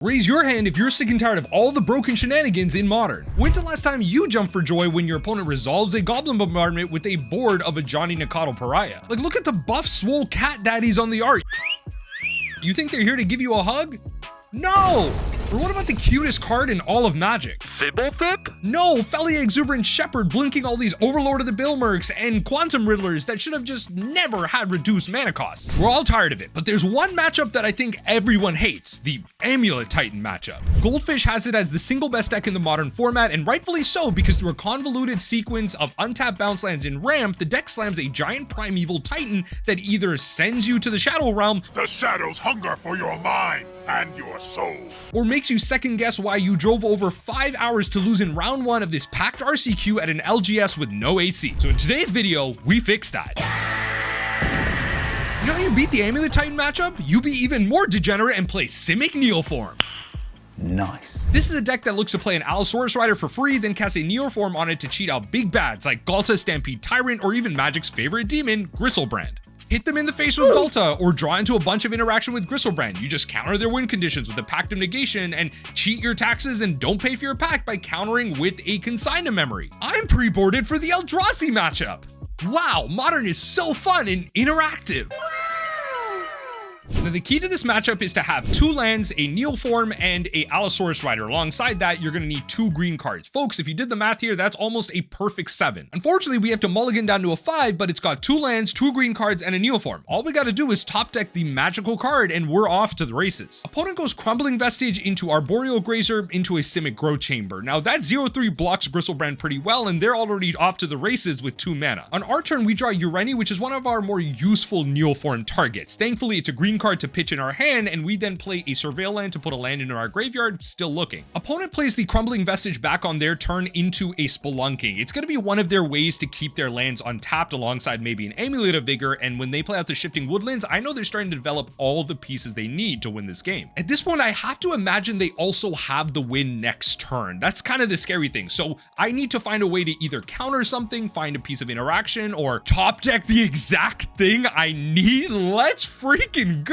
Raise your hand if you're sick and tired of all the broken shenanigans in Modern. When's the last time you jumped for joy when your opponent resolves a Goblin Bombardment with a board of a Johnny Nakatl Pariah? Like, look at the buff swole cat daddies on the art. You think they're here to give you a hug? No! Or what about the cutest card in all of Magic? Fibblethip? No, Felly Exuberant Shepherd blinking all these Overlord of the Bilmerks and Quantum Riddlers that should have just never had reduced mana costs. We're all tired of it, but there's one matchup that I think everyone hates, the Amulet Titan matchup. Goldfish has it as the single best deck in the Modern format, and rightfully so, because through a convoluted sequence of untapped bounce lands in ramp, the deck slams a giant primeval Titan that either sends you to the Shadow Realm, the shadows hunger for your mind and your soul, or makes you second guess why you drove over 5 hours to lose in round 1 of this packed RCQ at an LGS with no AC. So in today's video, we fix that. You know how you beat the Amulet Titan matchup? You be even more degenerate and play Simic Neoform. Nice. This is a deck that looks to play an Allosaurus Rider for free, then cast a Neoform on it to cheat out big bads like Ghalta, Stampede, Tyrant, or even Magic's favorite demon, Griselbrand. Hit them in the face with Ghalta, or draw into a bunch of interaction with Griselbrand. You just counter their win conditions with a Pact of Negation and cheat your taxes and don't pay for your pack by countering with a Consign to Memory. I'm pre-boarded for the Eldrazi matchup. Wow, Modern is so fun and interactive. Now the key to this matchup is to have 2 lands, a Neoform, and a Allosaurus Rider. Alongside that, you're going to need 2 green cards. Folks, if you did the math here, that's almost a perfect 7. Unfortunately, we have to mulligan down to a 5, but it's got 2 lands, 2 green cards, and a Neoform. All we got to do is top deck the magical card, and we're off to the races. Opponent goes Crumbling Vestige into Arboreal Grazer into a Simic Growth Chamber. Now that 0/3 blocks Griselbrand pretty well, and they're already off to the races with 2 mana. On our turn, we draw Ureni, which is one of our more useful Neoform targets. Thankfully, it's a green card to pitch in our hand, and we then play a Surveil land to put a land into our graveyard, still looking. Opponent plays the Crumbling Vestige back on their turn into a Spelunking. It's going to be one of their ways to keep their lands untapped alongside maybe an Amulet of Vigor, and when they play out the Shifting Woodlands, I know they're starting to develop all the pieces they need to win this game. At this point, I have to imagine they also have the win next turn. That's kind of the scary thing, so I need to find a way to either counter something, find a piece of interaction, or top deck the exact thing I need. Let's freaking go!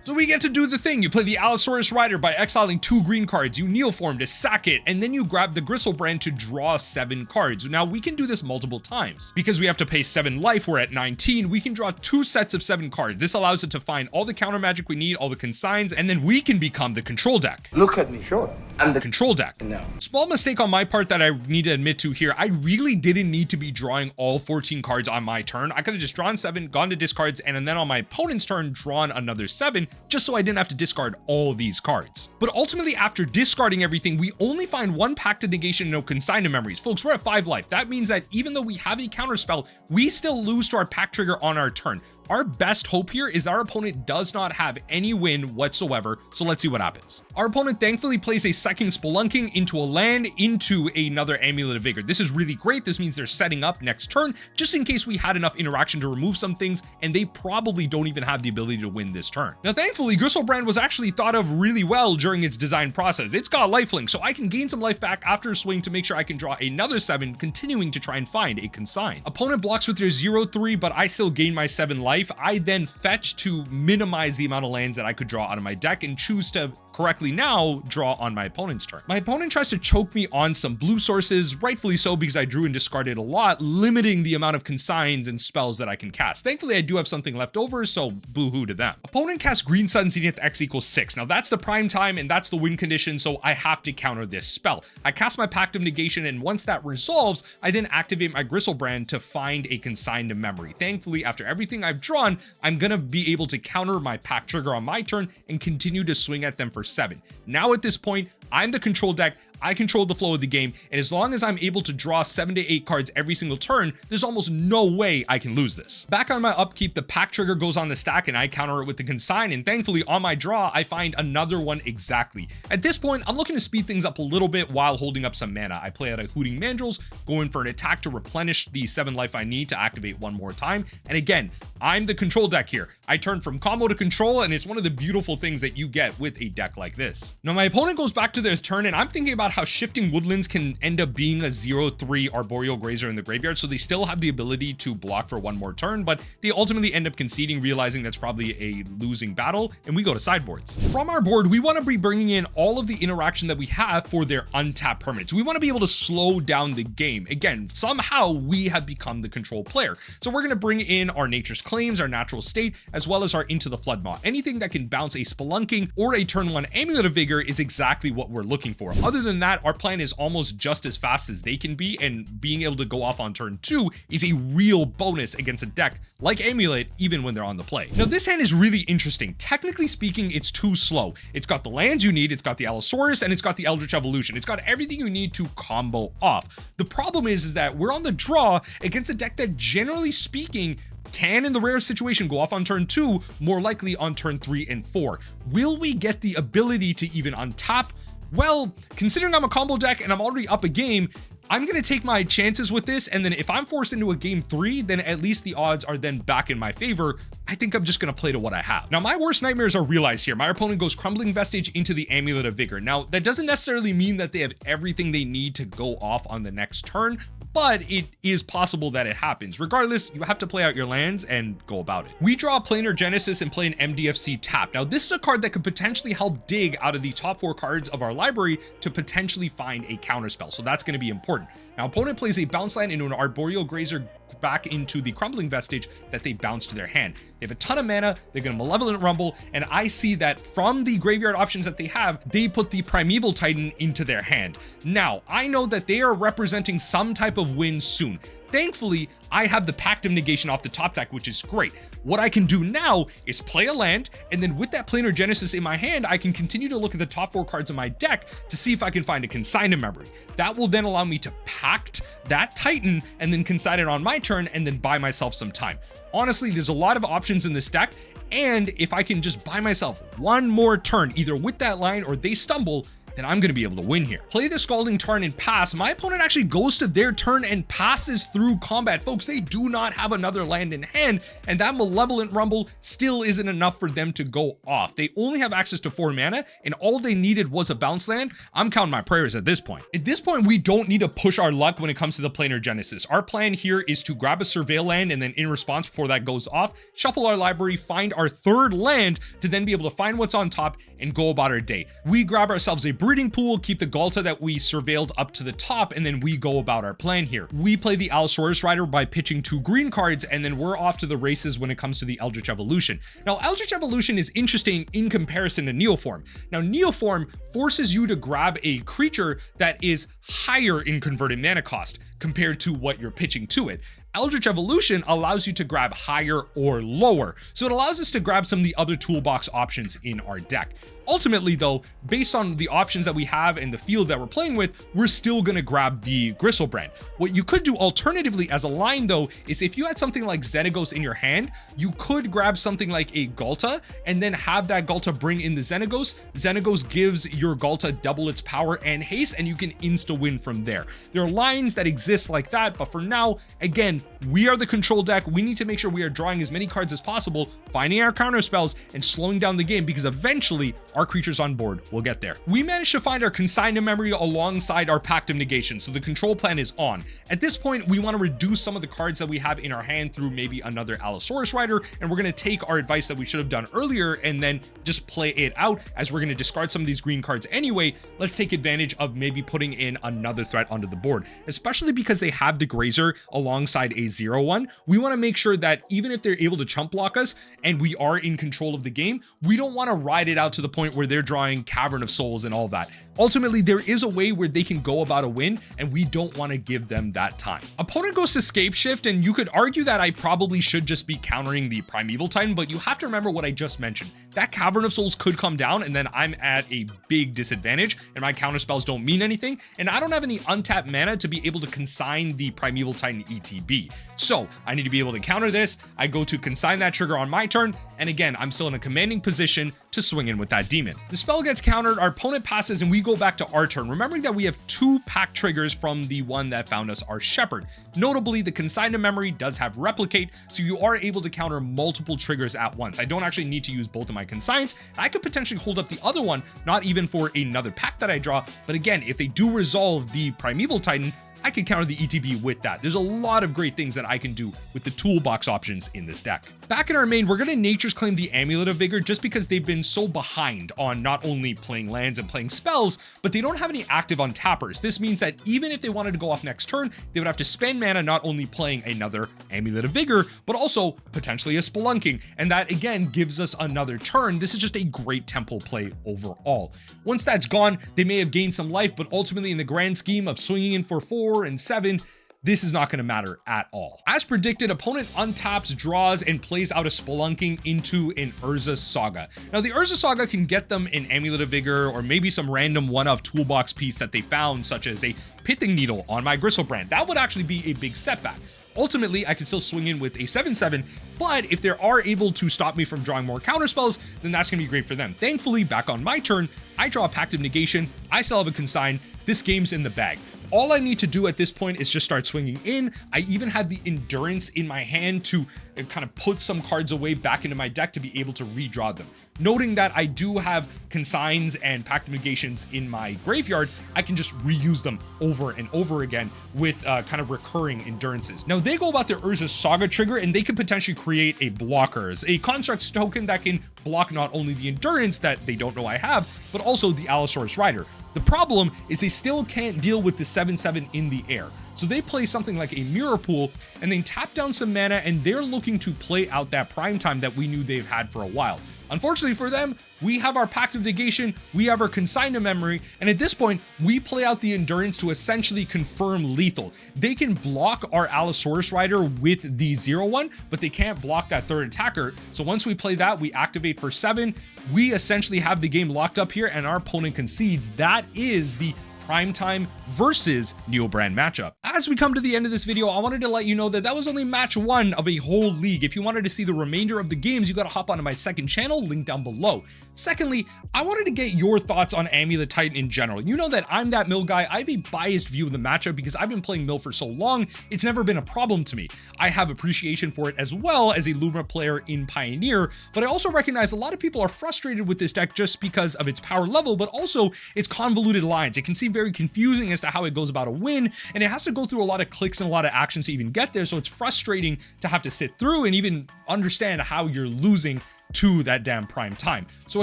So we get to do the thing. You play the Allosaurus Rider by exiling 2 green cards, you Neoform to sack it, and then you grab the Griselbrand to draw 7 cards. Now we can do this multiple times. Because we have to pay 7 life, we're at 19, we can draw 2 sets of 7 cards. This allows it to find all the counter magic we need, all the consigns, and then we can become the control deck. Look at me, sure. I'm the Control deck. No. Small mistake on my part that I need to admit to here. I really didn't need to be drawing all 14 cards on my turn. I could have just drawn 7, gone to discards, and then on my opponent's turn, drawn another 7, just so I didn't have to discard all of these cards. But ultimately, after discarding everything, we only find 1 Pact of Negation and no Consign to Memories. Folks, we're at 5 life. That means that even though we have a counter spell, we still lose to our pack trigger on our turn. Our best hope here is that our opponent does not have any win whatsoever, so let's see what happens. Our opponent thankfully plays a second Spelunking into a land into another Amulet of Vigor. This is really great. This means they're setting up next turn, just in case we had enough interaction to remove some things, and they probably don't even have the ability to win this turn. Now, thankfully, Griselbrand was actually thought of really well during its design process. It's got lifelink, so I can gain some life back after a swing to make sure I can draw another 7, continuing to try and find a Consign. Opponent blocks with their 0/3, but I still gain my 7 life. I then fetch to minimize the amount of lands that I could draw out of my deck and choose to correctly now draw on my opponent's turn. My opponent tries to choke me on some blue sources, rightfully so because I drew and discarded a lot, limiting the amount of consigns and spells that I can cast. Thankfully, I do have something left over, so boo-hoo to them. Opponent casts Green Sun Zenith X equals 6. Now that's the prime time and that's the win condition, so I have to counter this spell. I cast my Pact of Negation, and once that resolves, I then activate my Griselbrand to find a Consign to Memory. Thankfully, after everything I've drawn, I'm gonna be able to counter my pack trigger on my turn and continue to swing at them for 7. Now at this point, I'm the control deck, I control the flow of the game, and as long as I'm able to draw 7 to 8 cards every single turn, there's almost no way I can lose this. Back on my upkeep, the pack trigger goes on the stack and I counter it with the Consign, and thankfully on my draw, I find another one exactly. At this point, I'm looking to speed things up a little bit while holding up some mana. I play out a Hooting Mandrills, going for an attack to replenish the 7 life I need to activate one more time, and again, I'm the control deck here. I turn from combo to control, and it's one of the beautiful things that you get with a deck like this. Now my opponent goes back to their turn, and I'm thinking about how Shifting Woodlands can end up being a 0/3 Arboreal Grazer in the graveyard, so they still have the ability to block for one more turn, but they ultimately end up conceding, realizing that's probably a a losing battle, and we go to sideboards. From our board, we want to be bringing in all of the interaction that we have for their untapped permanents. We want to be able to slow down the game. Again, somehow we have become the control player. So we're going to bring in our Nature's Claims, our Natural State, as well as our Into the Flood Maw. Anything that can bounce a Spelunking or a turn 1 Amulet of Vigor is exactly what we're looking for. Other than that, our plan is almost just as fast as they can be, and being able to go off on turn 2 is a real bonus against a deck like Amulet, even when they're on the play. Now, this hand is really interesting. Technically speaking, it's too slow. It's got the lands you need, it's got the Allosaurus, and it's got the Eldritch Evolution. It's got everything you need to combo off. The problem is that we're on the draw against a deck that, generally speaking, can, in the rare situation, go off on turn 2, more likely on turn 3 and 4. Will we get the ability to even untap? Well, considering I'm a combo deck and I'm already up a game, I'm going to take my chances with this, and then if I'm forced into a game 3, then at least the odds are then back in my favor. I think I'm just going to play to what I have. Now, my worst nightmares are realized here. My opponent goes Crumbling Vestige into the Amulet of Vigor. Now, that doesn't necessarily mean that they have everything they need to go off on the next turn, but it is possible that it happens. Regardless, you have to play out your lands and go about it. We draw Planar Genesis and play an MDFC tap. Now, this is a card that could potentially help dig out of the top 4 cards of our library to potentially find a counterspell, so that's going to be important. Now, opponent plays a bounce land into an Arboreal Grazer back into the Crumbling Vestige that they bounce to their hand. They have a ton of mana, they're going to Malevolent Rumble, and I see that from the graveyard options that they have, they put the Primeval Titan into their hand. Now, I know that they are representing some type of win soon. Thankfully, I have the Pact of Negation off the top deck, which is great. What I can do now is play a land, and then with that Planar Genesis in my hand, I can continue to look at the top 4 cards of my deck to see if I can find a Consign in memory. That will then allow me to Pact that Titan and then Consign it on my turn and then buy myself some time. Honestly, there's a lot of options in this deck, and if I can just buy myself one more turn, either with that line or they stumble, then I'm going to be able to win here. Play the Scalding Tarn and pass. My opponent actually goes to their turn and passes through combat. Folks, they do not have another land in hand, and that Malevolent Rumble still isn't enough for them to go off. They only have access to 4 mana, and all they needed was a bounce land. I'm counting my prayers at this point. At this point, we don't need to push our luck when it comes to the Planar Genesis. Our plan here is to grab a Surveil land, and then in response, before that goes off, shuffle our library, find our 3rd land to then be able to find what's on top and go about our day. We grab ourselves a Breeding Pool, keep the Ghalta that we surveilled up to the top, and then we go about our plan here. We play the Allosaurus Rider by pitching 2 green cards, and then we're off to the races when it comes to the Eldritch Evolution. Now, Eldritch Evolution is interesting in comparison to Neoform. Now, Neoform forces you to grab a creature that is higher in converted mana cost compared to what you're pitching to it. Eldritch Evolution allows you to grab higher or lower, so it allows us to grab some of the other toolbox options in our deck. Ultimately, though, based on the options that we have and the field that we're playing with, we're still going to grab the Griselbrand. What you could do alternatively as a line, though, is if you had something like Xenagos in your hand, you could grab something like a Ghalta and then have that Ghalta bring in the Xenagos. Xenagos gives your Ghalta double its power and haste, and you can insta-win from there. There are lines that exist like that, but for now, again, we are the control deck. We need to make sure we are drawing as many cards as possible, finding our counter spells, and slowing down the game, because eventually our creatures on board will get there. We managed to find our Consign in memory alongside our Pact of Negation, so the control plan is on. At this point, we want to reduce some of the cards that we have in our hand through maybe another Allosaurus Rider, and we're going to take our advice that we should have done earlier and then just play it out, as we're going to discard some of these green cards anyway. Let's take advantage of maybe putting in another threat onto the board, especially because they have the Grazer alongside a 0/1. We want to make sure that even if they're able to chump block us and we are in control of the game, we don't want to ride it out to the point where they're drawing Cavern of Souls and all that. Ultimately, there is a way where they can go about a win, and we don't want to give them that time. Opponent goes to Scape Shift, and you could argue that I probably should just be countering the Primeval Titan, but you have to remember what I just mentioned. That Cavern of Souls could come down, and then I'm at a big disadvantage, and my counter spells don't mean anything, and I don't have any untapped mana to be able to consign the Primeval Titan ETB. So I need to be able to counter this. I go to consign that trigger on my turn, and again, I'm still in a commanding position to swing in with that demon. The spell gets countered, our opponent passes, and we go back to our turn, remembering that we have 2 pack triggers from the one that found us our Shepherd. Notably, the Consign to Memory does have Replicate, so you are able to counter multiple triggers at once. I don't actually need to use both of my consigns. I could potentially hold up the other one, not even for another pack that I draw, but again, if they do resolve the Primeval Titan, I can counter the ETB with that. There's a lot of great things that I can do with the toolbox options in this deck. Back in our main, we're going to Nature's Claim the Amulet of Vigor just because they've been so behind on not only playing lands and playing spells, but they don't have any active untappers. This means that even if they wanted to go off next turn, they would have to spend mana not only playing another Amulet of Vigor, but also potentially a Spelunking, and that again gives us another turn. This is just a great tempo play overall. Once that's gone, they may have gained some life, but ultimately in the grand scheme of swinging in for 4 and 7, this is not going to matter at all. As predicted, opponent untaps, draws, and plays out a Spelunking into an Urza Saga. Now, the Urza Saga can get them an Amulet of Vigor or maybe some random one-of toolbox piece that they found, such as a Pithing Needle on my Griselbrand. That would actually be a big setback. Ultimately, I can still swing in with a 7/7, but if they are able to stop me from drawing more counterspells, then that's going to be great for them. Thankfully, back on my turn, I draw a Pact of Negation, I still have a Consign, this game's in the bag. All I need to do at this point is just start swinging in. I even have the Endurance in my hand to kind of put some cards away back into my deck to be able to redraw them. Noting that I do have Consigns and Pact of Negations in my graveyard, I can just reuse them over and over again with kind of recurring Endurances. Now, they go about their Urza Saga trigger, and they could potentially create a blockers, a Constructs token that can block not only the Endurance that they don't know I have, but also the Allosaurus Rider. The problem is they still can't deal with the 7/7 in the air. So they play something like a Mirror Pool and then tap down some mana, and they're looking to play out that prime time that we knew they've had for a while. Unfortunately for them, we have our Pact of Negation, we have our Consign to Memory, and at this point, we play out the Endurance to essentially confirm lethal. They can block our Allosaurus Rider with the 0/1, but they can't block that third attacker. So once we play that, we activate for 7. We essentially have the game locked up here, and our opponent concedes. That is the Primetime versus Neobrand matchup. As we come to the end of this video, I wanted to let you know that that was only match 1 of a whole league. If you wanted to see the remainder of the games, you gotta hop onto my second channel, link down below. Secondly, I wanted to get your thoughts on Amulet Titan in general. You know that I'm that mill guy. I have a biased view of the matchup because I've been playing mill for so long, it's never been a problem to me. I have appreciation for it as well as a Luma player in Pioneer, but I also recognize a lot of people are frustrated with this deck just because of its power level, but also its convoluted lines. It can seem very confusing as to how it goes about a win, and it has to go through a lot of clicks and a lot of actions to even get there, so it's frustrating to have to sit through and even understand how you're losing to that damn prime time. So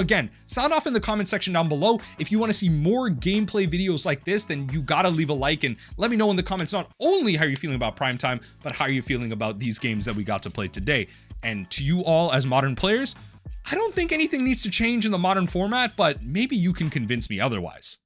again, sound off in the comment section down below. If you want to see more gameplay videos like this, then you gotta leave a like and let me know in the comments not only how you're feeling about prime time, but how you're feeling about these games that we got to play today. And to you all as modern players, I don't think anything needs to change in the modern format, but maybe you can convince me otherwise.